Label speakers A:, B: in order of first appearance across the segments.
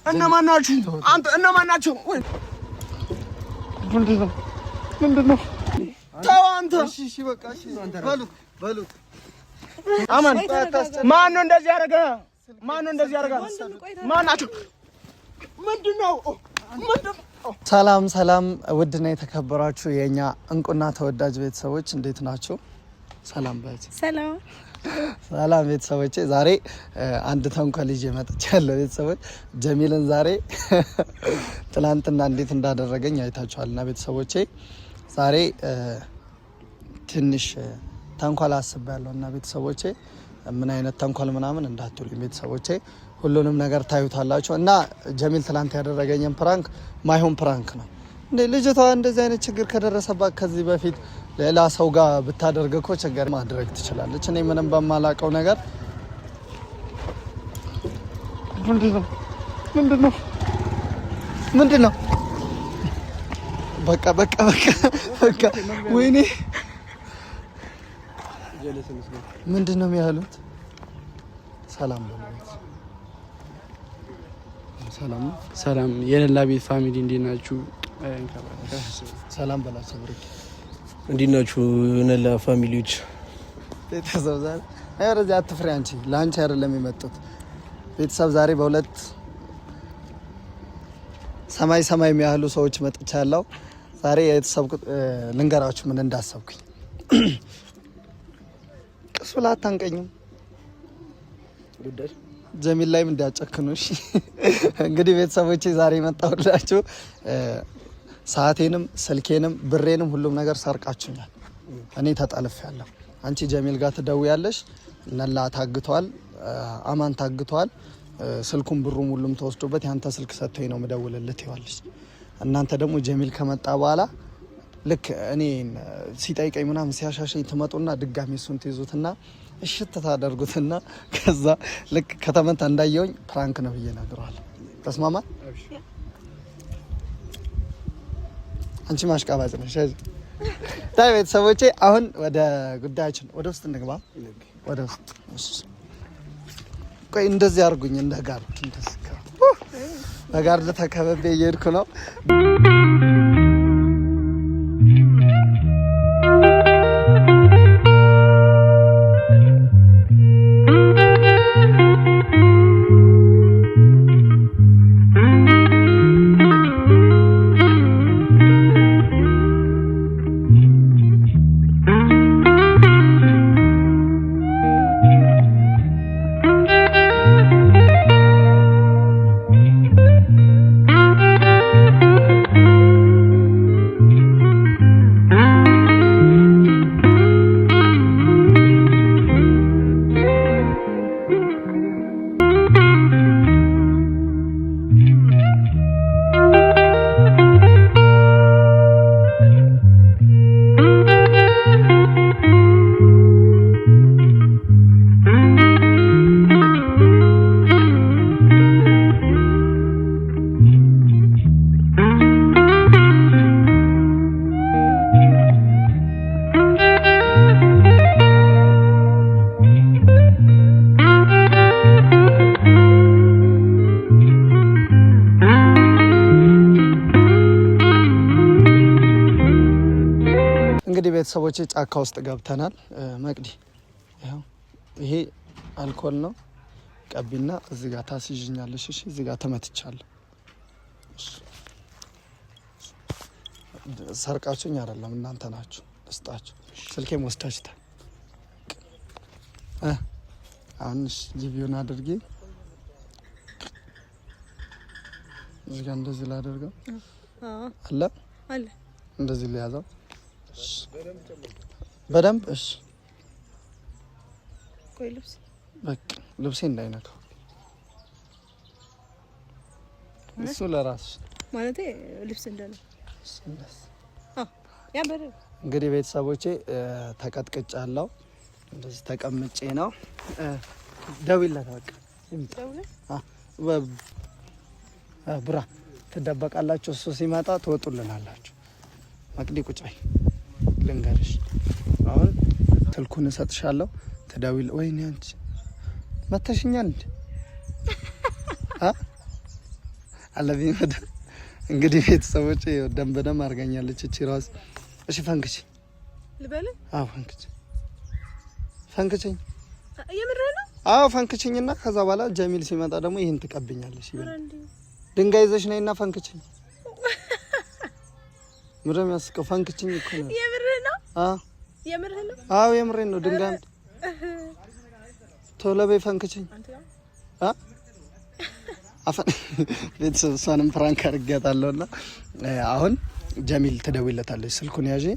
A: እነማን ናችሁ? አንተ እነማን ናችሁ? ምንድነው? ተው አንተ። እሺ በቃ እሺ በሉት። አማን ማን ነው እንደዚህ ያደረገ? ማን ናችሁ? ምንድነው? ሰላም ውድና የተከበራችሁ የኛ እንቁና ተወዳጅ ቤተሰቦች እንዴት ናችሁ? ሰላም ባይት ሰላም ቤተሰቦቼ፣ ዛሬ አንድ ተንኮል ይዤ መጥቻለሁ። ቤተሰቦች ጀሚልን ዛሬ ትላንትና እንዴት እንዳደረገኝ አይታችኋልና ቤተሰቦቼ ዛሬ ትንሽ ተንኮል አስቤያለሁና ቤተሰቦቼ ምን አይነት ተንኮል ምናምን እንዳትሉኝ ቤተሰቦቼ፣ ሁሉንም ነገር ታዩታላችሁ። እና ጀሚል ትላንት ያደረገኝን ፕራንክ ማይሆን ፕራንክ ነው እንዴ! ልጅቷ እንደዚህ አይነት ችግር ከደረሰባት ከዚህ በፊት ሌላ ሰው ጋር ብታደርግ እኮ ችግር ማድረግ ትችላለች። እኔ ምንም በማላውቀው ነገር ምንድነው? በቃ ወይኔ ምንድነው የሚያሉት?
B: ሰላም የሌላ ቤት ፋሚሊ እንዴት ናችሁ?
A: ሰላም በላቸው ብሩክ፣
C: እንዴት ናችሁ? የሌላ ፋሚሊዎች
A: ቤተሰብ ዛሬ አይወረዚ አትፍሪ፣ አንቺ ላንቺ አይደለም የመጡት ቤተሰብ ዛሬ በሁለት ሰማይ የሚያህሉ ሰዎች መጥቻለሁ። ዛሬ የተሰብኩት ልንገራችሁ ምን እንዳሰብኩኝ። ቅሱላ አታንቀኝም
C: ጉዳይ
A: ጀሚል ላይም እንዳጨክኑ። እሺ እንግዲህ ቤተሰቦቼ ዛሬ መጣሁላችሁ። ሰዓቴንም ስልኬንም ብሬንም ሁሉም ነገር ሰርቃችሁኛል። እኔ ተጠልፌያለሁ። አንቺ ጀሚል ጋር ትደውያለሽ። ነላ ታግቷል፣ አማን ታግቷል። ስልኩን ብሩም ሁሉም ተወስዶበት ያንተ ስልክ ሰጥቶኝ ነው መደውልልት ይዋልሽ። እናንተ ደግሞ ጀሚል ከመጣ በኋላ ልክ እኔ ሲጠይቀኝ ምናምን ሲያሻሸኝ ትመጡና ድጋሚ እሱን ትይዙትና እሽት ታደርጉትና ከዛ ልክ ከተመታ እንዳየውኝ ፕራንክ ነው ብዬ ነግረዋል። ተስማማ? አንቺ ማሽቃባጭ ነሽ። ታይ ቤተሰቦቼ አሁን ወደ ጉዳያችን ወደ ውስጥ እንግባ። ወደ ውስጥ ቆይ እንደዚህ አድርጉኝ። እንደ ጋርድ እንደዚህ በጋርድ ተከበቤ እየሄድኩ ነው። ቤተሰቦቼ ጫካ ውስጥ ገብተናል። መቅዲ ይሄ አልኮል ነው። ቀቢና እዚህ ጋር ታስይዥኛለሽ። እሺ እዚህ ጋር ተመትቻለሁ። ሰርቃችሁኝ አይደለም እናንተ ናችሁ። ልስጣችሁ። ስልኬም ወስዳችሁታል። አሁንስ ጂቪውን አድርጌ እዚህ ጋር እንደዚህ ላደርገው አለ እንደዚህ ሊያዘው በደንብ እሺ።
D: ቆይ
A: ልብሴ እንዳይነካው እሱ ለራስሽ
D: ማለት ልብስ እንደለው
A: እንግዲህ ቤተሰቦቼ ተቀጥቅጫለሁ። እንደዚህ ተቀምጬ ነው። ደውይለት በቃ ብራ ትደበቃላችሁ። እሱ ሲመጣ ትወጡልናላችሁ። መቅዲ ቁጭ በይ ልንገርሽ። አሁን ስልኩን እሰጥሻለሁ። ተደውል። ወይኔ አንቺ መተሽኛል እንዴ? አለብኝ ወደ እንግዲህ ቤተሰቦቼ ደም አድርጋኛለች እቺ ራስ። እሺ ፈንክች
D: ልበል?
A: አዎ ፈንክችኝ።
D: የምርህ ነው?
A: አዎ ፈንክችኝና ከዛ በኋላ ጀሚል ሲመጣ ደግሞ ይሄን ትቀብኛለሽ። ድንጋይ ይዘሽ ነይና ፈንክችኝ። ምንም ያስቀው ፈንክችኝ እኮ ነው።
D: የምርህ ነው? የምርህ ነው?
A: አዎ የምሬን ነው። ድንጋይ ቶሎ በይ ፈንክችኝ። አፈን ቤተሰብ እሷንም ፕራንክ አድርጌያታለሁና አሁን ጀሚል ትደውይለታለች። ስልኩን ያዢ።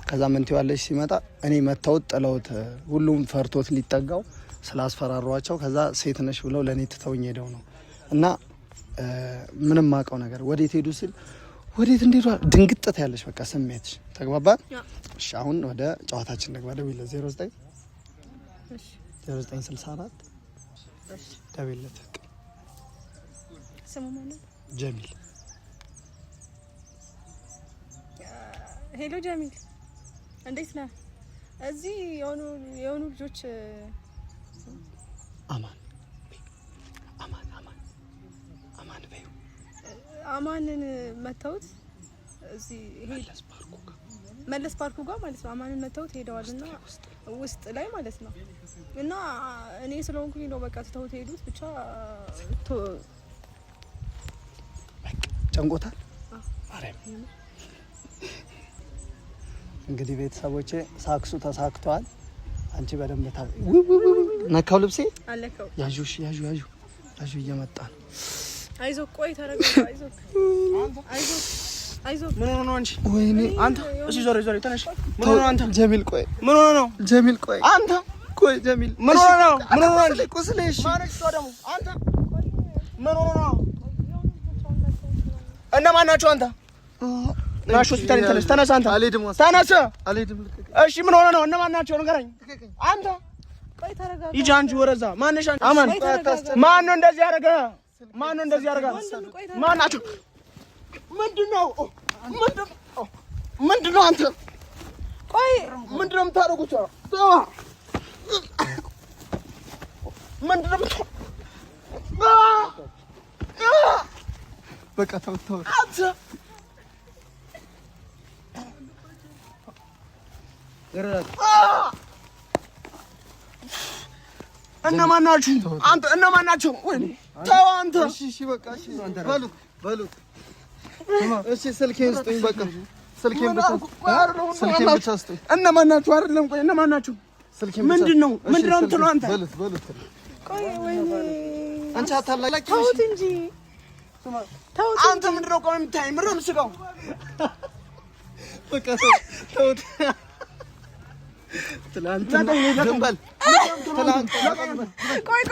A: ከዛ ምን ትይዋለሽ ሲመጣ እኔ መታወት ጥለውት ሁሉም ፈርቶት ሊጠጋው ስላስፈራሯቸው ከዛ ሴት ነሽ ብለው ለኔ ትተውኝ ሄደው ነው እና ምንም ማቀው ነገር ወዴት ሄዱ ሲል ወዴት እንዴት ድንግጥት ያለሽ በቃ ስሜትሽ ተግባባን። እሺ አሁን ወደ ጨዋታችን እንግባ። ደውይለት 09 እሺ 0964 እሺ ደውይለት።
D: ስሙ ማለት
A: ጀሚል።
D: ሄሎ ጀሚል እንዴት ነህ? እዚህ የሆኑ ልጆች አማንን መተውት እዚህ መለስ ፓርኩ ጋር ማለት ነው። አማንን መተውት ሄደዋልና ውስጥ ላይ ማለት ነው። እና እኔ ስለሆንኩኝ ነው በቃ ትተውት ሄዱት። ብቻ
A: ጨንቆታል ማርያም። እንግዲህ ቤተሰቦቼ ሳክሱ ተሳክቷል። አንቺ በደንብ ነካው ልብሴ
D: አለከው።
A: ያዡ እየመጣ ነው።
D: አይዞህ ቆይ ተረጋጋ። አይዞህ
C: ምን ሆነ ነው አንቺ?
A: ወይኔ
C: አንተ እሺ ዞር ተነሽ። ምን ሆነ አንተ?
A: ጀሚል ቆይ
C: ምን ሆነ ነው
A: ጀሚል? ቆይ
C: አንተ
A: ቆይ ጀሚል
C: ምን ሆነ ነው?
A: ምን ሆነ ነው? ቁስሌ እሺ
C: ማነሽ ደግሞ አንተ ምን ሆነ ነው? እነማን ናቸው አንተ? ናሽ ሆስፒታል ተነስ አንተ።
A: አልሄድም
C: ተነስ።
A: አልሄድም።
C: እሺ ምን ሆነ ነው? እነማን ናቸው ንገረኝ አንተ።
D: ቆይ ተረጋጋ።
C: ይጂ አንቺ ወረዛ ማነሽ አንቺ? አማን ማን ነው እንደዚህ ያደረገ? ማን ነው እንደዚህ ያደረገ? ማን ናቸው? ምንድነው አንተ?
D: ቆይ
C: ምንድነው የምታደርጉት? ምንድነው
A: በቃ ተው
C: አንተ እነማን ናችሁ? አንተ እነማን ናቸው? ወይኔ ተው አንተ።
A: እሺ በቃ እሺ በሉት። እሺ ስልኬን ስጡኝ። በቃ ስልኬን ብቻ ስጡኝ።
C: እነማን ናችሁ? አይደለም ቆይ እነማን ናችሁ? ምንድነው የምትለው አንተ?
A: በሉት።
D: ቆይ ወይኔ
A: አንቺ አታላላቂ
D: ተውት እንጂ ተውት።
C: አንተ ምንድነው ቆይ የምታይ? ምንም ስጋው
A: በቃ ተውት። ትላንት ደምባል ትላንት
D: ቆይ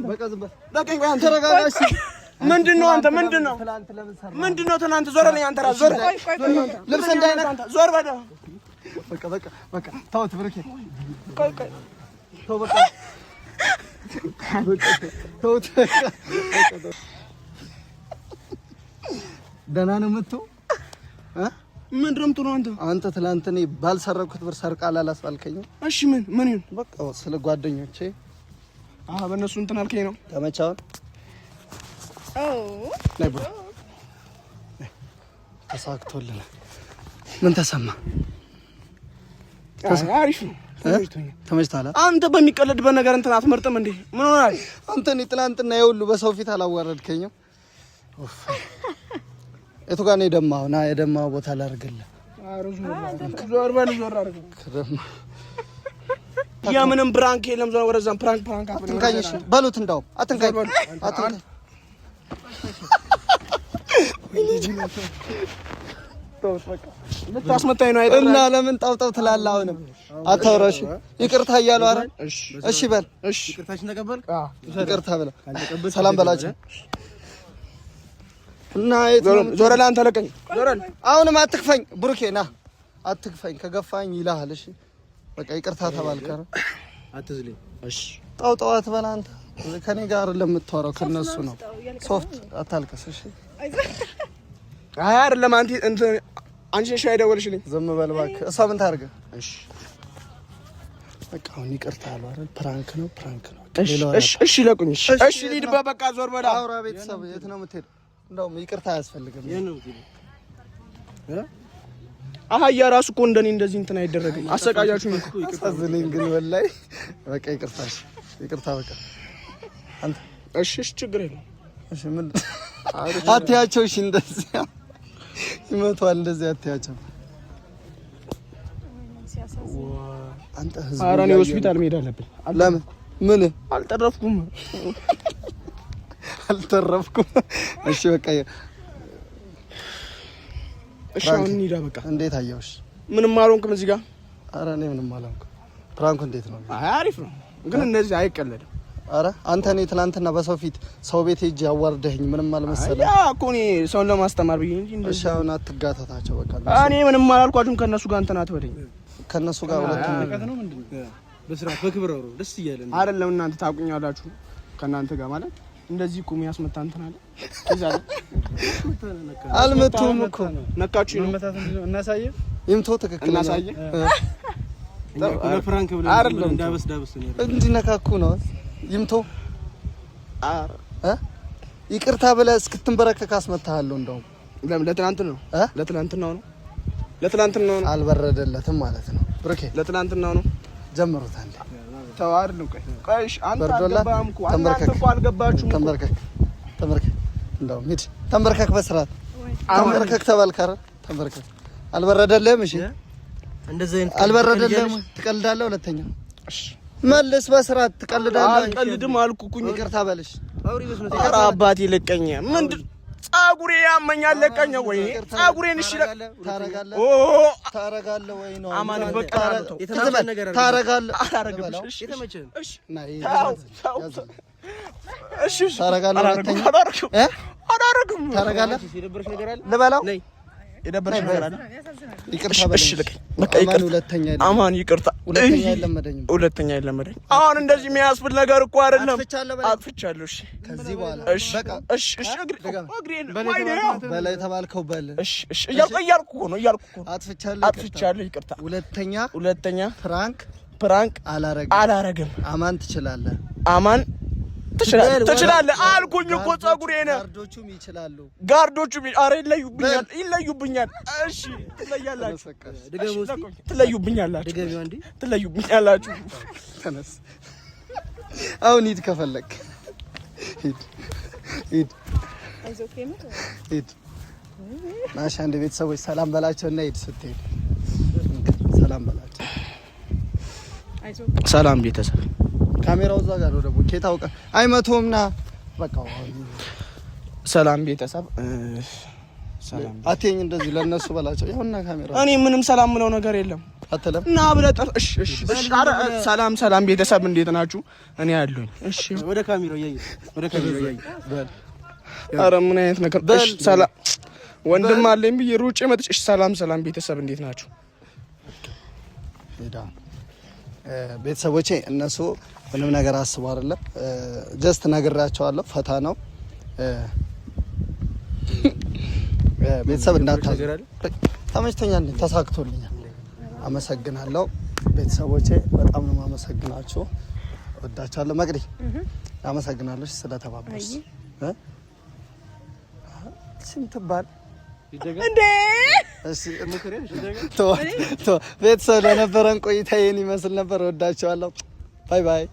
A: በቃ ዝም በል። አንተ ተረጋጋሽ።
C: ምንድነው አንተ? ምንድነው ትናንት? ዞር በለኝ አንተ ራስህ ዞር።
A: ልብስ እንዳይነካ
C: ዞር በል።
A: በቃ ተውት ብሩኬ። ተው በቃ ተውት። ደህና ነው የምትው?
C: ምንድነው የምትለው አንተ?
A: አንተ ትላንት እኔ ባልሰረኩት ብር ሰርቃላ አላስባልከኝም?
C: እሺ ምን ይሁን?
A: በቃ ስለ ጓደኞቼ
C: በእነሱ እንትን አልከኝ ነው።
A: ተመቻውን ላይ ብሎ ተሳክቶልናል። ምን ተሰማ?
C: አሪፍ ነው።
A: ተመችቷል?
C: አንተ በሚቀለድበት ነገር እንትን አትመርጥም እንዴ? ምን ሆናል
A: አንተ? እኔ ትላንትና የሁሉ በሰው ፊት አላዋረድከኝም? የቱ ጋር ነው የደማው? ና የደማው ቦታ ላድርግልህ።
C: ዞር በል አድርግ። የምንም ብራንክ የለም። ዞር ወደዛም ፕራንክ
A: አትንካኝ። እሺ በሉት። እንደው አትንካኝ።
C: ልታስመታኝ ነው አይደል?
A: እና ለምን ጣውጣው ትላለህ? አሁንም አታውራሽ። ይቅርታ እያሉ አረ እሺ በል። እሺ ይቅርታችን ተቀበል። ይቅርታ በለው። ሰላም በላቸው እና
C: ዞር ላይ አንተ ለቀኝ። ዞር
A: አሁንም አትክፈኝ ብሩኬ። ና አትክፈኝ። ከገፋኝ ይልሃል። እሺ በቃ ይቅርታ ተባልከ።
C: አትዝልኝ። እሺ
A: ጣውጣው አትበላ አንተ። ከኔ ጋር ለምትወራው ከነሱ ነው። ሶፍት አታልቅስ። እሺ
C: አይ አይደለም አንቺ ሻይ ደወልሽልኝ።
A: ዝም በል እባክህ። እሷ ምን ታርገ?
C: እሺ
A: በቃ አሁን ይቅርታ አሉ አይደል? ፕራንክ ነው።
C: እሺ ለቁኝ። እሺ ሊድ በቃ ዞር በላ
A: አውራ። ቤተሰብ የት ነው የምትሄደው? እንደውም ይቅርታ አያስፈልግም።
C: አህያ ራሱ እኮ እንደኔ እንደዚህ እንትን አይደረግም። አሰቃያችሁ እኮ
A: ይቅርታ ዝልኝ ግን ወላሂ በቃ ይቅርታሽ፣ ይቅርታ በቃ አንተ
C: እሺ ችግር የለም።
A: እሺ ምን አትያቸው። እሺ እንደዚህ ይመቷል፣ እንደዚህ አትያቸው። አንተ ህዝብ
C: ኧረ እኔ ሆስፒታል መሄድ አለብኝ።
A: ለምን? ምን
C: አልተረፍኩም።
A: እሺ በቃ
C: እሺ አሁን እንሂዳ በቃ።
A: እንዴት አየውሽ?
C: ምንም አልሆንኩም እዚህ ጋር።
A: ኧረ እኔ ምንም አልሆንኩም። ፕራንኩ እንዴት ነው?
C: አሪፍ ነው ግን እንደዚህ አይቀለድም።
A: ኧረ አንተ እኔ ትናንትና በሰው ፊት ሰው ቤት ሄጄ ያዋርደኸኝ ምንም አልመሰለህ?
C: ያ እኮ እኔ ሰውን ለማስተማር ብዬ እንጂ እንደዚህ።
A: እሺ አሁን አትጋተታቸው በቃ።
C: እኔ ምንም አላልኳችሁም። ከነሱ ጋር እንትን አትበለኝ።
A: ከነሱ ጋር ሁለቱም
B: ነው ምንድነው? በስርዓት በክብር አውሩ። ደስ እያለን
C: አይደለም። እናንተ ታውቁኛላችሁ። ከእናንተ ጋር ማለት እንደዚህ እኮ የሚያስመታ እንትን አለ።
A: አልመቱም እኮ
C: ነካችሁ ነው
B: መመታት እንደው እናሳየህ።
A: ይምቶ ትክክል
C: እናሳየህ።
B: ለፍራንክ ብለን እንዳበስ ነው
A: እንዲነካኩ ነው። ይምቶ ይቅርታ ብለህ እስክትንበረከክ አስመታሃለሁ። እንደውም
C: ለትናንት ነው ለትናንትናው ነው።
A: አልበረደለትም ማለት ነው። ብሩኬ
C: ለትናንትናው ነው።
A: ጀምሩት አንዴ
C: ተዋር ነው። ቆይሽ አንተ አልገባህም እኮ እናንተ እኮ አልገባችሁም።
A: ተንበርከክ እንደውም ሂድ ተንበርከክ፣ በስርዓት ተንበርከክ ተባልካረ ተንበርከክ። አልበረደልህም? እሺ እንደዚህ አይነት አልበረደልህም። ትቀልዳለህ። ሁለተኛ እሺ መልስ፣ በስርዓት ትቀልዳለህ።
C: አልቀልድም አልኩኝ።
A: ይቅርታ በልሽ።
C: ኧረ አባቴ ለቀኝ። ምንድን ጸጉሬ ያመኛል። ለቀኝ ወይ ጸጉሬን እሺ
A: ታረጋለህ ወይ ነው?
C: አማን በቃ
A: የተመቸህ ነገር ታረጋለህ።
C: አላረግም። እሺ
A: እሺ ና
C: እሺ
A: ታረጋለህ። ሁለተኛ
C: አላረግም።
A: ታረጋለህ።
C: የደበረሽ ነገር አለ?
A: ልበላው
C: የደበረሽ ነገር አለ?
A: ይቅርታ በልሽ።
C: በቃ ይቅርታ።
A: ሁለተኛ
C: አማን ይቅርታ። ሁለተኛ አይለመደኝ። አሁን እንደዚህ የሚያስብል ነገር እኮ አይደለም። አጥፍቻለሁ። እሺ ከዚህ በኋላ በቃ እሺ እግሬን በላይ ተባልከው በል። እሺ እያልኩ ነው። አጥፍቻለሁ። ይቅርታ። ሁለተኛ ፕራንክ አላረግም። አማን ትችላለህ። አማን ትችላለህ አልኩኝ እኮ። ጸጉሬን ጋርዶቹም ኧረ ይለዩብኛል። እሺ ትለዩብኛላችሁ።
A: ተነስ አሁን ሂድ፣ ከፈለክ ሂድ። ናሽ አንድ ቤተሰቦች ሰላም በላቸው እና ሂድ። ስትሄድ ሰላም በላቸው።
C: ሰላም ቤተሰብ።
A: ካሜራው እዛ ጋር ነው ደግሞ ኬት አውቀ አይመቶምና በቃ ሰላም ቤተሰብ። ሰላም አትየኝ እንደዚህ ለነሱ በላቸው። ያውና ካሜራው
C: እኔ ምንም ሰላም ምለው ነገር የለም።
A: አትለም
C: እና ብለህ እሺ ሰላም ቤተሰብ እንዴት ናችሁ? እኔ ያለሁኝ። እሺ
B: ወደ ካሜራው እያየህ
C: በል። ኧረ ምን አይነት ነገር። እሺ ሰላም ወንድም አለኝ ብዬ ሩጬ መጥቼ እሺ ሰላም ቤተሰብ እንዴት ናችሁ?
A: ሄዳ ቤተሰቦቼ እነሱ ምንም ነገር አስቡ አይደለም። ጀስት ነግራቸዋለሁ። ፈታ ነው ቤተሰብ እንዳታዝሩ። ተመችቶኛል፣ ተሳክቶልኛል። አመሰግናለሁ ቤተሰቦቼ፣ በጣም ነው የማመሰግናችሁ። ወዳቻለሁ። መቅዲ አመሰግናለሁ ስለተባበርሽ። ስንት ባል እንዴ? እሺ ቤተሰብ ለነበረን ቆይታ ይሄን ይመስል ነበር። ወዳቻለሁ። ባይ ባይ።